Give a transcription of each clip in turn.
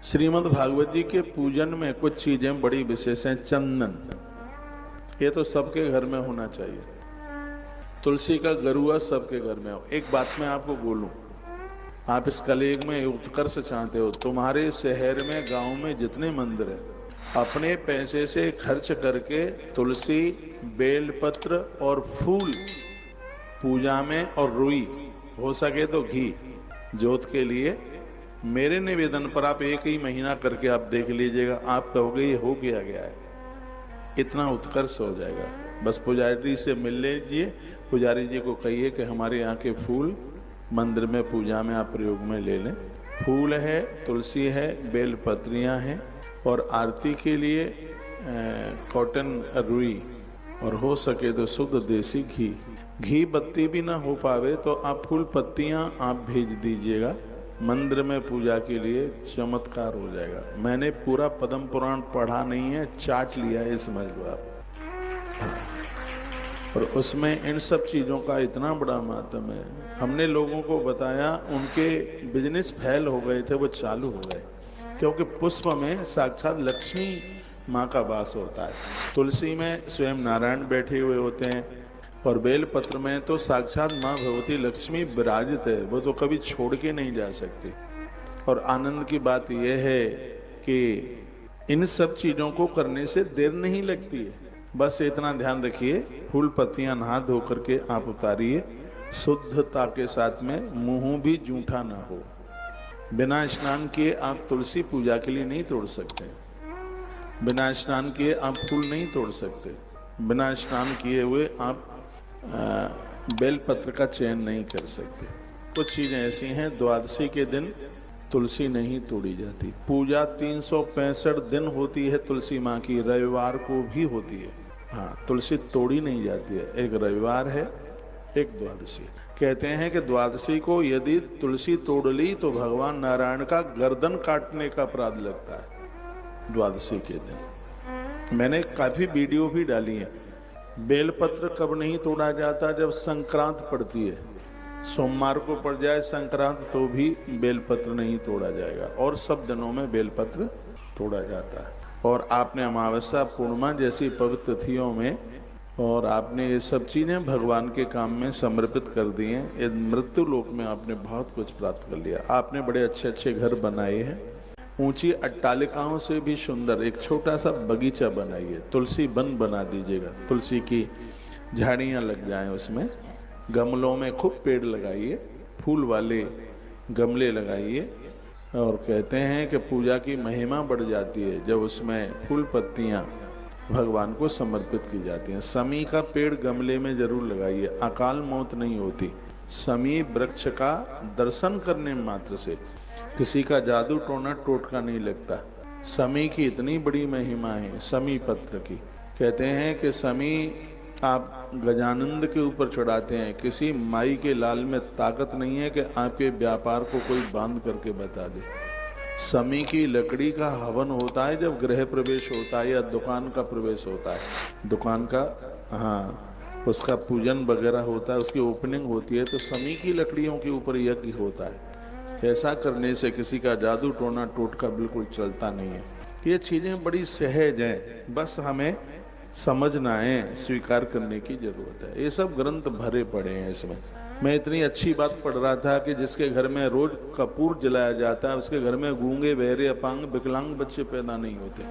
श्रीमद् भागवत जी के पूजन में कुछ चीजें बड़ी विशेष हैं। चंदन, ये तो सबके घर में होना चाहिए। तुलसी का गरुआ सबके घर में हो। एक बात मैं आपको बोलूं, आप इस कलयुग में उत्कर्ष चाहते हो, तुम्हारे शहर में गांव में जितने मंदिर हैं, अपने पैसे से खर्च करके तुलसी, बेलपत्र और फूल पूजा में, और रुई हो सके तो घी जोत के लिए, मेरे निवेदन पर आप एक ही महीना करके आप देख लीजिएगा, आप कहोगे ये हो गया है, इतना उत्कर्ष हो जाएगा। बस पुजारी से मिल लीजिए, पुजारी जी को कहिए कि हमारे यहाँ के फूल मंदिर में पूजा में आप प्रयोग में ले लें। फूल है, तुलसी है, बेल पत्रियाँ हैं, और आरती के लिए कॉटन रुई, और हो सके तो शुद्ध देसी घी। घी बत्ती भी ना हो पावे तो आप फूल पत्तियाँ आप भेज दीजिएगा मंदिर में पूजा के लिए, चमत्कार हो जाएगा। मैंने पूरा पद्म पुराण पढ़ा नहीं है, चाट लिया है, समझ लो आप। और उसमें इन सब चीज़ों का इतना बड़ा महत्व है। हमने लोगों को बताया, उनके बिजनेस फेल हो गए थे, वो चालू हो गए, क्योंकि पुष्प में साक्षात लक्ष्मी माँ का वास होता है। तुलसी में स्वयं नारायण बैठे हुए होते हैं, और बेल पत्र में तो साक्षात माँ भगवती लक्ष्मी विराजित है, वो तो कभी छोड़ के नहीं जा सकती। और आनंद की बात यह है कि इन सब चीज़ों को करने से देर नहीं लगती है। बस इतना ध्यान रखिए, फूल पत्तियां नहा धो करके आप उतारिए, शुद्धता के साथ में, मुंह भी जूठा ना हो। बिना स्नान किए आप तुलसी पूजा के लिए नहीं तोड़ सकते, बिना स्नान किए आप फूल नहीं तोड़ सकते, बिना स्नान किए हुए आप बेलपत्र का चयन नहीं कर सकते। कुछ चीज़ें ऐसी हैं, द्वादशी के दिन तुलसी नहीं तोड़ी जाती। पूजा 365 दिन होती है तुलसी माँ की, रविवार को भी होती है। हाँ, तुलसी तोड़ी नहीं जाती है। एक रविवार है, एक द्वादशी। कहते हैं कि द्वादशी को यदि तुलसी तोड़ ली तो भगवान नारायण का गर्दन काटने का अपराध लगता है द्वादशी के दिन। मैंने काफ़ी वीडियो भी डाली है। बेलपत्र कब नहीं तोड़ा जाता? जब संक्रांत पड़ती है, सोमवार को पड़ जाए संक्रांत तो भी बेलपत्र नहीं तोड़ा जाएगा, और सब दिनों में बेलपत्र तोड़ा जाता है। और आपने अमावस्या, पूर्णिमा जैसी पवित्र तिथियों में, और आपने ये सब चीज़ें भगवान के काम में समर्पित कर दी हैं। ये मृत्यु लोक में आपने बहुत कुछ प्राप्त कर लिया। आपने बड़े अच्छे अच्छे घर बनाए हैं, ऊंची अट्टालिकाओं से भी सुंदर एक छोटा सा बगीचा बनाइए, तुलसी वन बना दीजिएगा, तुलसी की झाड़ियाँ लग जाएं उसमें, गमलों में खूब पेड़ लगाइए, फूल वाले गमले लगाइए। और कहते हैं कि पूजा की महिमा बढ़ जाती है जब उसमें फूल पत्तियाँ भगवान को समर्पित की जाती हैं। समी का पेड़ गमले में जरूर लगाइए, अकाल मौत नहीं होती। समी वृक्ष का दर्शन करने मात्र से किसी का जादू टोना टोटका नहीं लगता। समी की इतनी बड़ी महिमा है समी पत्र की। कहते हैं कि समी आप गजानंद के ऊपर चढ़ाते हैं, किसी माई के लाल में ताकत नहीं है कि आपके व्यापार को कोई बांध करके बता दे। समी की लकड़ी का हवन होता है जब गृह प्रवेश होता है या दुकान का प्रवेश होता है, दुकान का, हाँ, उसका पूजन वगैरह होता है, उसकी ओपनिंग होती है, तो समी की लकड़ियों के ऊपर यज्ञ होता है। ऐसा करने से किसी का जादू टोना टोटका बिल्कुल चलता नहीं है। ये चीज़ें बड़ी सहज हैं, बस हमें समझना है, स्वीकार करने की जरूरत है। ये सब ग्रंथ भरे पड़े हैं इसमें। मैं इतनी अच्छी बात पढ़ रहा था कि जिसके घर में रोज कपूर जलाया जाता है, उसके घर में गूंगे, बहरे, अपांग, विकलांग बच्चे पैदा नहीं होते।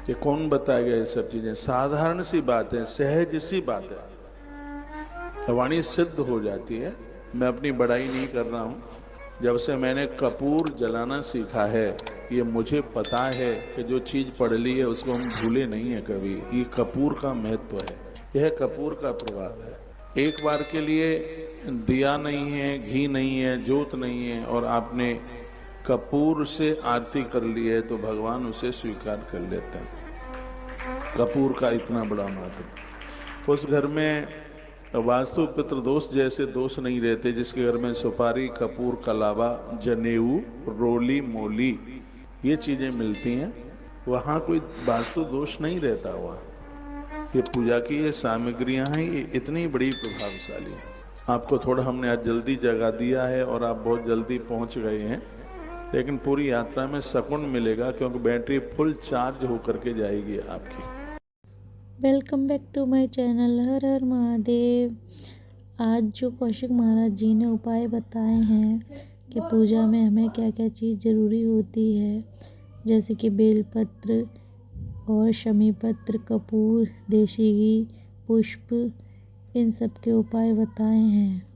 ये कौन बताएगा? ये सब चीजें साधारण सी बात है, सहज सी बात है, वाणी सिद्ध हो जाती है। मैं अपनी बड़ाई नहीं कर रहा हूँ। जब से मैंने कपूर जलाना सीखा है, ये मुझे पता है कि जो चीज़ पढ़ ली है उसको हम भूले नहीं है कभी। ये कपूर का महत्व है, यह कपूर का प्रभाव है। एक बार के लिए दिया नहीं है, घी नहीं है, जोत नहीं है, और आपने कपूर से आरती कर ली है तो भगवान उसे स्वीकार कर लेते हैं। कपूर का इतना बड़ा महत्व। उस घर में वास्तु पितृ दोष जैसे दोष नहीं रहते जिसके घर में सुपारी, कपूर, कलावा, जनेऊ, रोली, मोली, ये चीज़ें मिलती हैं। वहाँ कोई वास्तु दोष नहीं रहता। वहाँ ये पूजा की ये सामग्रियाँ हैं, ये इतनी बड़ी प्रभावशाली हैं। आपको थोड़ा हमने आज जल्दी जगा दिया है और आप बहुत जल्दी पहुँच गए हैं। लेकिन पूरी यात्रा में सुकून मिलेगा, क्योंकि बैटरी फुल चार्ज होकर के जाएगी आपकी। Welcome back to my channel हर हर महादेव। आज जो कौशिक महाराज जी ने उपाय बताए हैं कि पूजा में हमें क्या क्या चीज़ ज़रूरी होती है, जैसे कि बेलपत्र और शमी पत्र, कपूर, देशी घी, पुष्प, इन सब के उपाय बताए हैं।